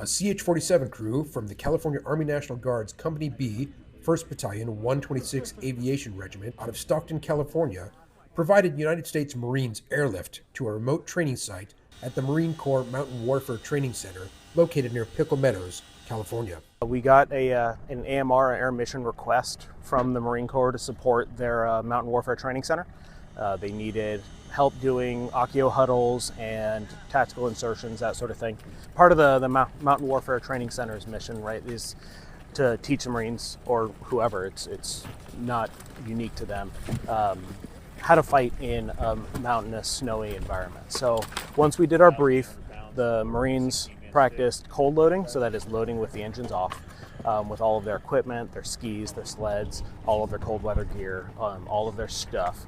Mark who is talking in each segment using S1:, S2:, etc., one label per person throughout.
S1: CH-47 crew from the California Army National Guard's Company B, 1st Battalion, 126 Aviation Regiment out of Stockton, California, provided United States Marines airlift to a remote training site at the Marine Corps Mountain Warfare Training Center located near Pickle Meadows, California.
S2: We got an AMR, air mission request from the Marine Corps to support their Mountain Warfare Training Center. They needed help doing Accio huddles and tactical insertions, that sort of thing. Part of the Mountain Warfare Training Center's mission, right, is to teach the Marines, or whoever, it's not unique to them, how to fight in a mountainous, snowy environment. So once we did our brief, the Marines practiced cold loading, so that is loading with the engines off, with all of their equipment, their skis, their sleds, all of their cold weather gear, all of their stuff.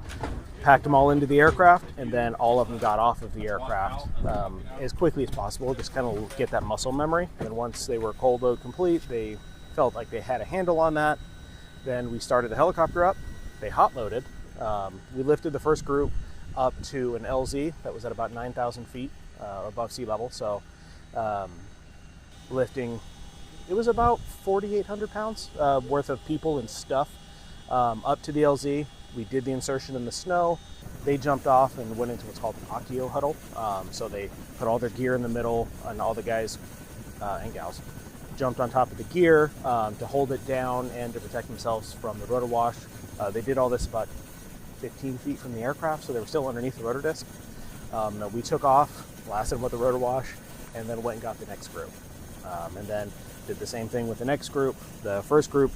S2: Packed them all into the aircraft, and then all of them got off of the aircraft as quickly as possible, just kind of get that muscle memory. And once they were cold load complete, they felt like they had a handle on that. Then we started the helicopter up, they hot loaded. We lifted the first group up to an LZ that was at about 9,000 feet above sea level. So lifting, it was about 4,800 pounds worth of people and stuff up to the LZ. We did the insertion in the snow. They jumped off and went into what's called an Accio huddle. So they put all their gear in the middle, and all the guys and gals jumped on top of the gear to hold it down and to protect themselves from the rotor wash. They did all this about 15 feet from the aircraft, so they were still underneath the rotor disc. We took off, blasted them with the rotor wash, and then went and got the next group. And then did the same thing with the next group. The first group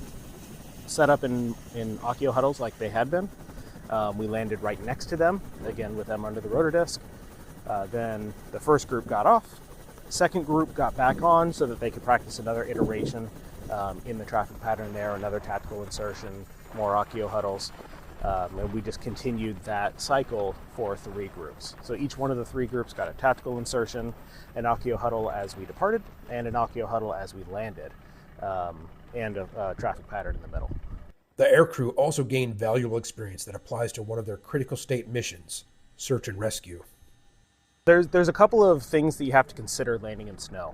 S2: set up in Accio huddles like they had been. We landed right next to them, again with them under the rotor disc. Then the first group got off. Second group got back on so that they could practice another iteration in the traffic pattern there, another tactical insertion, more Accio huddles. And we just continued that cycle for 3 groups. So each one of the 3 groups got a tactical insertion, an Accio huddle as we departed, and an Accio huddle as we landed, and a traffic pattern in the middle.
S1: The aircrew also gained valuable experience that applies to one of their critical state missions, search and rescue.
S2: There's a couple of things that you have to consider landing in snow,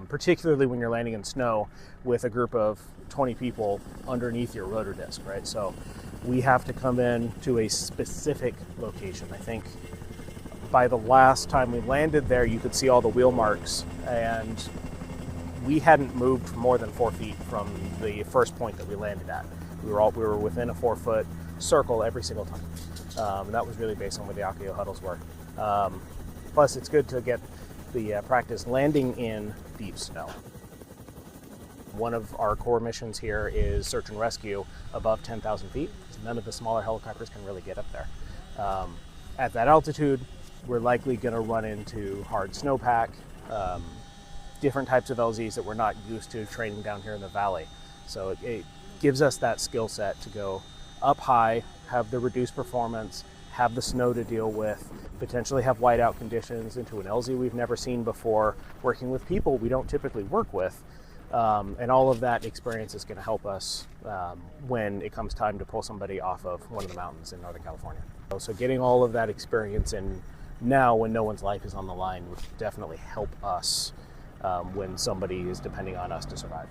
S2: particularly when you're landing in snow with a group of 20 people underneath your rotor disc, right? So we have to come in to a specific location. I think by the last time we landed there, you could see all the wheel marks, and we hadn't moved more than 4 feet from the first point that we landed at. We were within a 4-foot circle every single time. And that was really based on where the Accio huddles were. Plus, it's good to get the practice landing in deep snow. One of our core missions here is search and rescue above 10,000 feet. None of the smaller helicopters can really get up there. At that altitude, we're likely going to run into hard snowpack, different types of LZs that we're not used to training down here in the valley. So it gives us that skill set to go up high, have the reduced performance, have the snow to deal with, potentially have whiteout conditions into an LZ we've never seen before, working with people we don't typically work with. And all of that experience is going to help us when it comes time to pull somebody off of one of the mountains in Northern California. So getting all of that experience in now when no one's life is on the line would definitely help us when somebody is depending on us to survive.